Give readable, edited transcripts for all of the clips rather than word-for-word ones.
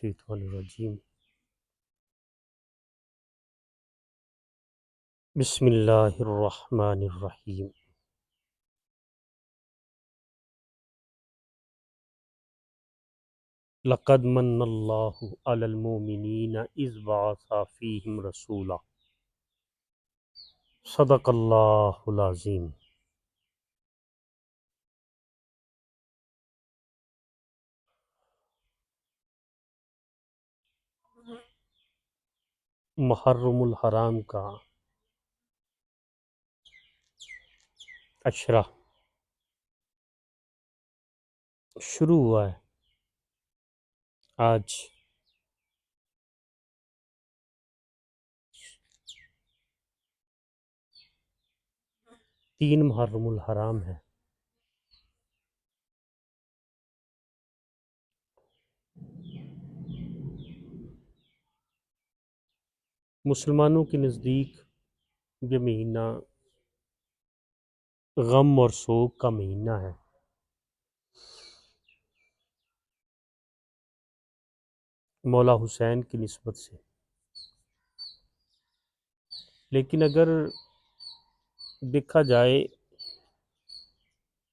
الشیطان الرجیم بسم اللہ الرحمن الرحیم لقد من اللہ علی المؤمنین اذ بعث فیہم رسولا صدق اللہ العظیم۔ محرم الحرام کا عشرہ شروع ہوا ہے آج۔ 3 محرم الحرام ہے۔ مسلمانوں کے نزدیک یہ مہینہ غم اور سوگ کا مہینہ ہے۔ مولا حسین کی نسبت سے، لیکن اگر دیکھا جائے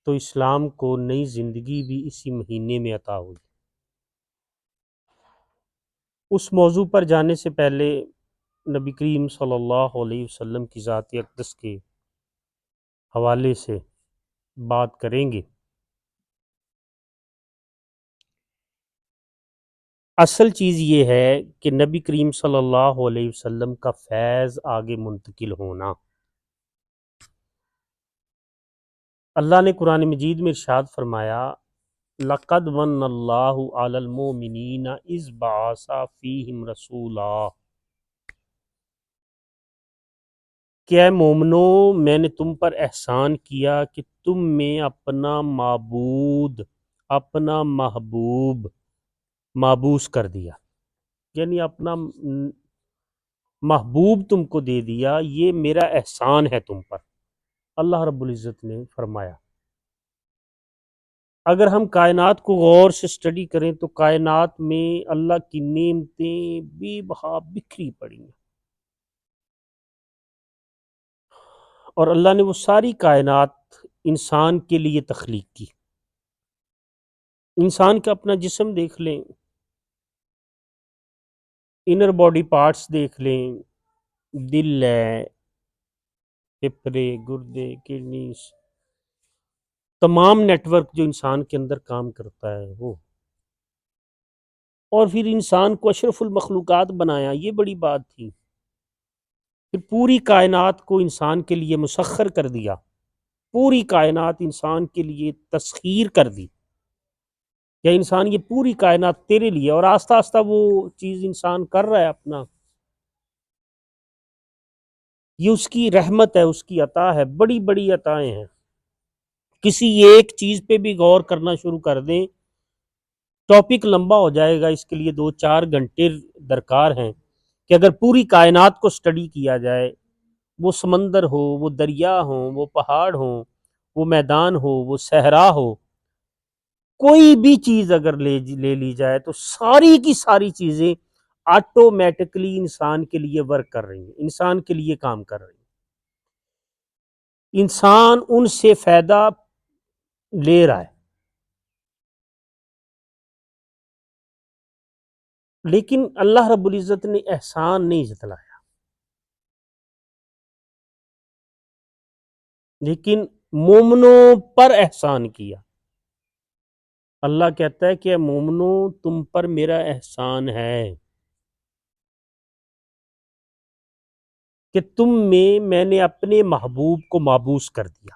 تو اسلام کو نئی زندگی بھی اسی مہینے میں عطا ہوئی۔ اس موضوع پر جانے سے پہلے نبی کریم صلی اللہ علیہ وسلم کی ذات اقدس کے حوالے سے بات کریں گے۔ اصل چیز یہ ہے کہ نبی کریم صلی اللہ علیہ وسلم کا فیض آگے منتقل ہونا۔ اللہ نے قرآن مجید میں ارشاد فرمایا لَقَدْ مَنَّ اللَّهُ عَلَى الْمُؤْمِنِينَ إِذْ بَعَثَ فِيهِمْ رَسُولًا، کہ اے مومنو میں نے تم پر احسان کیا کہ تم میں اپنا معبود، اپنا محبوب معبوس کر دیا، یعنی اپنا محبوب تم کو دے دیا، یہ میرا احسان ہے تم پر، اللہ رب العزت نے فرمایا۔ اگر ہم کائنات کو غور سے اسٹڈی کریں تو کائنات میں اللہ کی نعمتیں بے بہا بکھری پڑی ہیں، اور اللہ نے وہ ساری کائنات انسان کے لیے تخلیق کی۔ انسان کا اپنا جسم دیکھ لیں، انر باڈی پارٹس دیکھ لیں، دل ہے، پھیپھڑے، گردے، کڈنیز، تمام نیٹ ورک جو انسان کے اندر کام کرتا ہے وہ، اور پھر انسان کو اشرف المخلوقات بنایا، یہ بڑی بات تھی۔ پھر پوری کائنات کو انسان کے لیے مسخر کر دیا، پوری کائنات انسان کے لیے تسخیر کر دی، یا انسان یہ پوری کائنات تیرے لیے، اور آہستہ آہستہ وہ چیز انسان کر رہا ہے اپنا۔ یہ اس کی رحمت ہے، اس کی عطا ہے، بڑی بڑی عطائیں ہیں۔ کسی ایک چیز پہ بھی غور کرنا شروع کر دیں، ٹاپک لمبا ہو جائے گا، اس کے لیے 2-4 گھنٹے درکار ہیں کہ اگر پوری کائنات کو اسٹڈی کیا جائے، وہ سمندر ہو، وہ دریا ہوں، وہ پہاڑ ہوں، وہ میدان ہو، وہ صحرا ہو، کوئی بھی چیز اگر لے لی جائے تو ساری کی ساری چیزیں آٹومیٹکلی انسان کے لیے ورک کر رہی ہیں، انسان کے لیے کام کر رہی ہیں، انسان ان سے فائدہ لے رہا ہے۔ لیکن اللہ رب العزت نے احسان نہیں جتلایا، لیکن مومنوں پر احسان کیا۔ اللہ کہتا ہے کہ اے مومنو تم پر میرا احسان ہے کہ تم میں نے اپنے محبوب کو معبوس کر دیا۔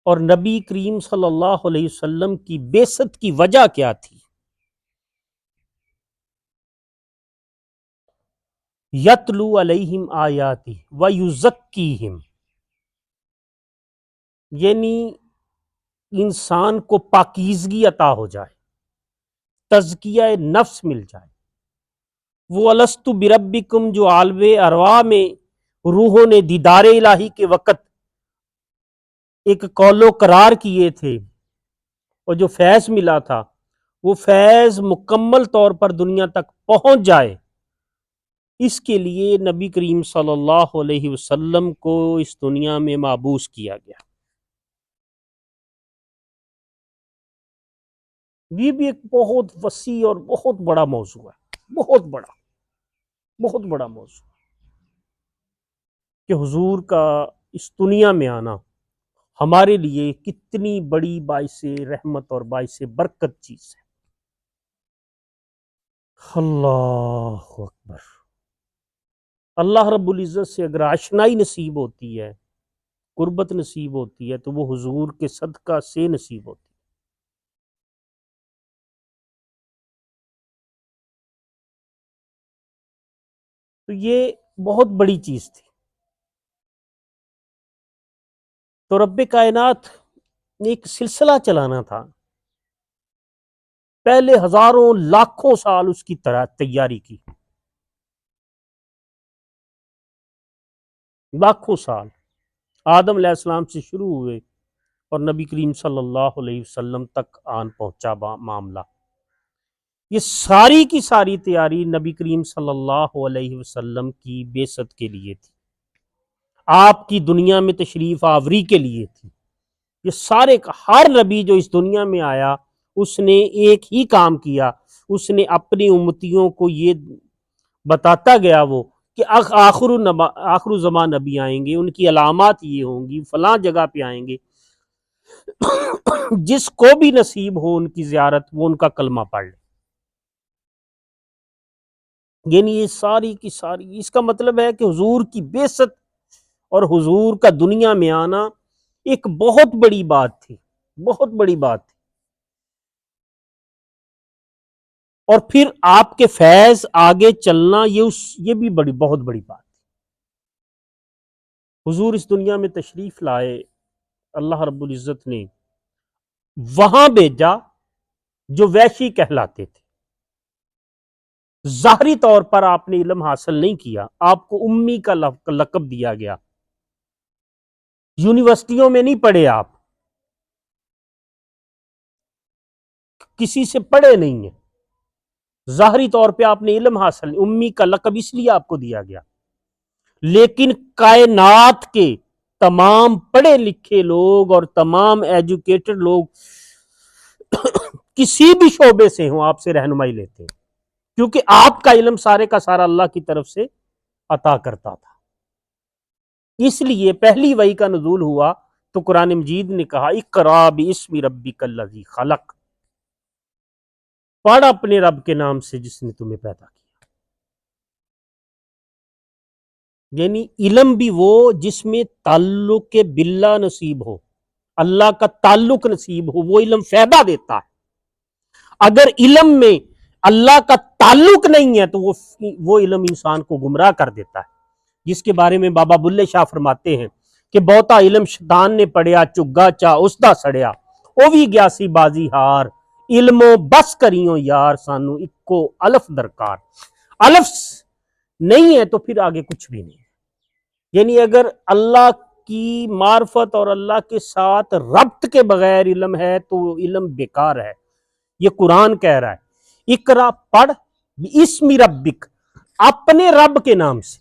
اور نبی کریم صلی اللہ علیہ وسلم کی بعثت کی وجہ کیا تھی؟ یتلو علیہم آیاتی ویزکیہم، یعنی انسان کو پاکیزگی عطا ہو جائے، تزکیہ نفس مل جائے۔ وہ الستو بربکم جو عالم ارواح میں روحوں نے دیدار الہی کے وقت ایک قول و قرار کیے تھے اور جو فیض ملا تھا وہ فیض مکمل طور پر دنیا تک پہنچ جائے، اس کے لیے نبی کریم صلی اللہ علیہ وسلم کو اس دنیا میں مابعوث کیا گیا۔ یہ بھی ایک بہت وسیع اور بہت بڑا موضوع ہے، بہت بڑا موضوع کہ حضور کا اس دنیا میں آنا ہمارے لیے کتنی بڑی باعث رحمت اور باعث برکت چیز ہے۔ اللہ اکبر۔ اللہ رب العزت سے اگر آشنائی نصیب ہوتی ہے، قربت نصیب ہوتی ہے، تو وہ حضور کے صدقہ سے نصیب ہوتی ہے۔ تو یہ بہت بڑی چیز تھی۔ تو رب کائنات نے ایک سلسلہ چلانا تھا، پہلے ہزاروں لاکھوں سال اس کی طرح تیاری کی، لاکھوں سال آدم علیہ السلام سے شروع ہوئے اور نبی کریم صلی اللہ علیہ وسلم تک آن پہنچا معاملہ۔ یہ ساری کی ساری تیاری نبی کریم صلی اللہ علیہ وسلم کی بعثت کے لیے تھی، آپ کی دنیا میں تشریف آوری کے لیے تھی۔ یہ سارے کا ہر نبی جو اس دنیا میں آیا اس نے ایک ہی کام کیا، اس نے اپنی امتیوں کو یہ بتاتا گیا وہ کہ آخر زمان نبی آئیں گے، ان کی علامات یہ ہوں گی، فلاں جگہ پہ آئیں گے، جس کو بھی نصیب ہو ان کی زیارت وہ ان کا کلمہ پڑھ لے۔ یعنی یہ ساری کی ساری، اس کا مطلب ہے کہ حضور کی بعثت اور حضور کا دنیا میں آنا ایک بہت بڑی بات تھی، بہت بڑی بات تھی۔ اور پھر آپ کے فیض آگے چلنا یہ بھی بہت بڑی بات تھی۔ حضور اس دنیا میں تشریف لائے، اللہ رب العزت نے وہاں بھیجا جو وحشی کہلاتے تھے۔ ظاہری طور پر آپ نے علم حاصل نہیں کیا، آپ کو امی کا لقب دیا گیا، یونیورسٹیوں میں نہیں پڑھے، آپ کسی سے پڑھے نہیں ہیں، ظاہری طور پہ آپ نے علم حاصل، امی کا لقب اس لیے آپ کو دیا گیا، لیکن کائنات کے تمام پڑھے لکھے لوگ اور تمام ایجوکیٹڈ لوگ کسی بھی شعبے سے ہوں آپ سے رہنمائی لیتے ہیں، کیونکہ آپ کا علم سارے کا سارا اللہ کی طرف سے عطا کرتا تھا۔ اس لیے پہلی وحی کا نزول ہوا تو قرآن مجید نے کہا اقرأ باسم ربک الذی خلق، پڑھ اپنے رب کے نام سے جس نے تمہیں پیدا کیا۔ یعنی علم بھی وہ جس میں تعلق باللہ نصیب ہو، اللہ کا تعلق نصیب ہو، وہ علم فائدہ دیتا ہے۔ اگر علم میں اللہ کا تعلق نہیں ہے تو وہ علم انسان کو گمراہ کر دیتا ہے، جس کے بارے میں بابا بلے شاہ فرماتے ہیں کہ بہتا علم شیطان نے پڑھیا، چگا چا اسدا سڑیا، او بھی گیا سی بازی ہار، علم و بس کریوں یار، سانو اکو الف درکار۔ الف نہیں ہے تو پھر آگے کچھ بھی نہیں ہے۔ یعنی اگر اللہ کی معرفت اور اللہ کے ساتھ ربط کے بغیر علم ہے تو وہ علم بیکار ہے۔ یہ قرآن کہہ رہا ہے اقرا، پڑھ، باسم ربک، اپنے رب کے نام سے،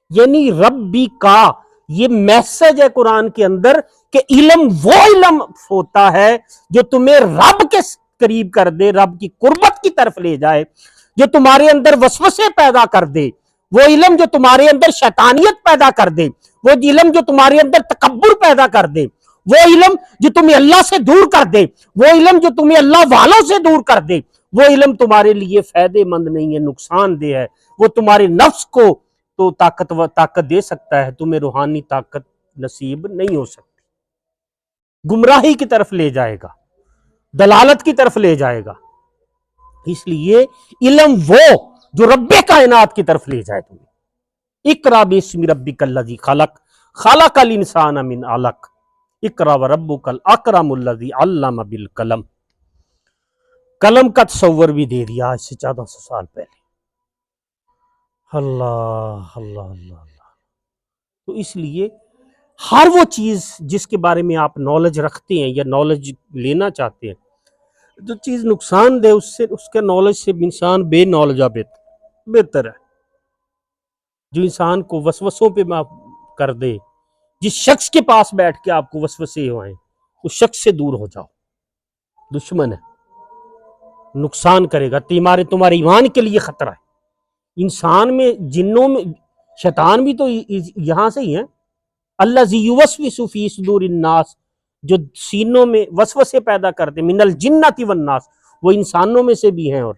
یعنی ربی کا یہ میسج ہے قرآن کے اندر کہ علم وہ علم ہوتا ہے جو تمہیں رب کے قریب کر دے، رب کی قربت کی طرف لے جائے، جو تمہارے اندر وسوسے پیدا کر دے، وہ علم جو تمہارے اندر شیطانیت پیدا کر دے، وہ علم جو تمہارے اندر تکبر پیدا کر دے، وہ علم جو تمہیں اللہ سے دور کر دے، وہ علم جو تمہیں اللہ والوں سے دور کر دے، وہ علم تمہارے لیے فائدے مند نہیں ہے، نقصان دہ ہے۔ وہ تمہارے نفس کو تو طاقت دے سکتا ہے، تمہیں روحانی طاقت نصیب نہیں ہو سکتی، گمراہی کی طرف لے جائے گا، دلالت کی طرف لے جائے گا۔ اس لیے علم وہ جو رب کائنات کی طرف لے جائے تمہیں۔ اقرا باسم ربک الذی خلق، خلق الانسان من علق، اقرا وربک الاکرم الذی علم بالقلم۔ قلم کا تصور بھی دے دیا آج سے 1400 سال پہلے۔ اللہ اللہ اللہ اللہ۔ تو اس لیے ہر وہ چیز جس کے بارے میں آپ نالج رکھتے ہیں یا نالج لینا چاہتے ہیں، جو چیز نقصان دے اس کے نالج سے انسان بے نالجہ بہتر ہے. جو انسان کو وسوسوں پہ معاف کر دے، جس شخص کے پاس بیٹھ کے آپ کو وسوسے ہوئیں اس شخص سے دور ہو جاؤ. دشمن ہے، نقصان کرے گا، تمہارے ایمان کے لیے خطرہ ہے. انسان میں، جنوں میں، شیطان بھی تو یہاں سے ہی ہے. الذی یوسوس فی صدور الناس، جو سینوں میں وسوسے پیدا کرتے، من الجنۃ والناس، وہ انسانوں میں سے بھی ہیں اور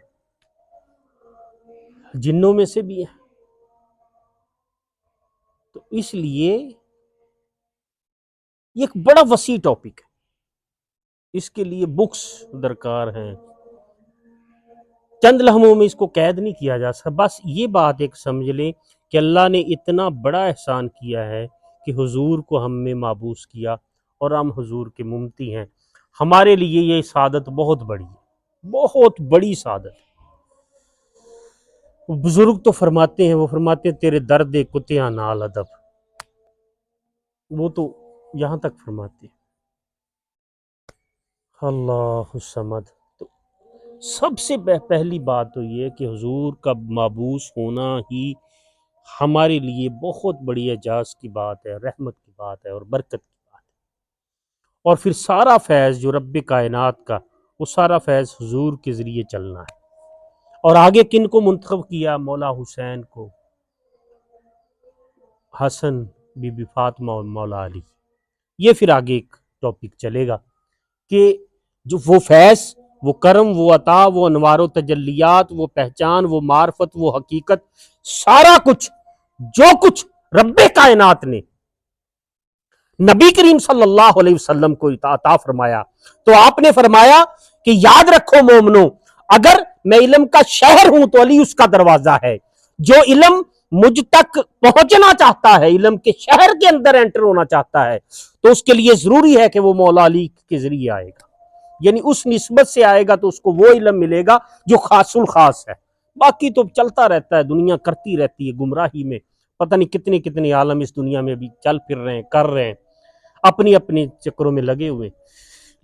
جنوں میں سے بھی ہیں. تو اس لیے یہ ایک بڑا وسیع ٹاپک ہے، اس کے لیے بکس درکار ہیں. چند لمحوں میں اس کو قید نہیں کیا جا سکتا. بس یہ بات ایک سمجھ لیں کہ اللہ نے اتنا بڑا احسان کیا ہے کہ حضور کو ہم میں مابوس کیا اور ہم حضور کے ممتی ہیں. ہمارے لیے یہ سعادت بہت بڑی ہے، بہت بڑی سعادت. بزرگ تو فرماتے ہیں، وہ فرماتے ہیں تیرے درد کتیاں نال ادب، وہ تو یہاں تک فرماتے ہیں. اللہ الصمد. تو سب سے پہلی بات تو یہ ہے کہ حضور کا مابوس ہونا ہی ہمارے لیے بہت بڑی اعجاز کی بات ہے، رحمت کی بات ہے اور برکت کی بات ہے. اور پھر سارا فیض جو رب کائنات کا، وہ سارا فیض حضور کے ذریعے چلنا ہے. اور آگے کن کو منتخب کیا؟ مولا حسین کو، حسن، بی بی فاطمہ اور مولا علی. یہ پھر آگے ایک ٹاپک چلے گا کہ جو وہ فیض، وہ کرم، وہ عطا، وہ انوار و تجلیات، وہ پہچان، وہ معرفت، وہ حقیقت، سارا کچھ جو کچھ رب کائنات نے نبی کریم صلی اللہ علیہ وسلم کو عطا فرمایا، تو آپ نے فرمایا کہ یاد رکھو مومنو، اگر میں علم کا شہر ہوں تو علی اس کا دروازہ ہے. جو علم مجھ تک پہنچنا چاہتا ہے، علم کے شہر کے اندر انٹر ہونا چاہتا ہے، تو اس کے لیے ضروری ہے کہ وہ مولا علی کے ذریعے آئے گا. یعنی اس نسبت سے آئے گا تو اس کو وہ علم ملے گا جو خاص الخاص ہے. باقی تو چلتا رہتا ہے، دنیا کرتی رہتی ہے گمراہی میں. پتہ نہیں کتنے کتنے عالم اس دنیا میں بھی چل پھر رہے ہیں، کر رہے ہیں، اپنی اپنی چکروں میں لگے ہوئے،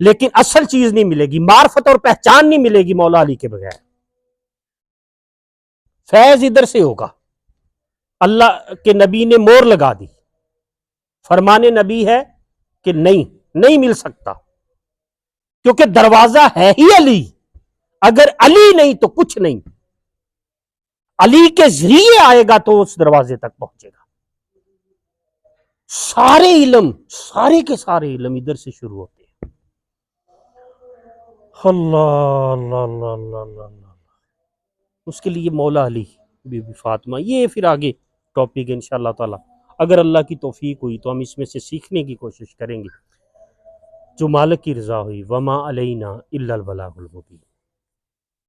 لیکن اصل چیز نہیں ملے گی، معرفت اور پہچان نہیں ملے گی مولا علی کے بغیر. فیض ادھر سے ہوگا. اللہ کے نبی نے مور لگا دی، فرمان نبی ہے کہ نہیں مل سکتا، کیونکہ دروازہ ہے ہی علی. اگر علی نہیں تو کچھ نہیں. علی کے ذریعے آئے گا تو اس دروازے تک پہنچے گا. سارے علم، سارے کے سارے علم ادھر سے شروع ہوتے ہیں. اللہ اللہ اللہ اللہ اللہ اللہ. اس کے لیے مولا علی، بی بی فاطمہ، یہ پھر آگے ٹاپک ہے انشاءاللہ تعالی. اگر اللہ کی توفیق ہوئی تو ہم اس میں سے سیکھنے کی کوشش کریں گے، جو مالک کی رضا ہوئی. وما علینا الا البلاغ المبین.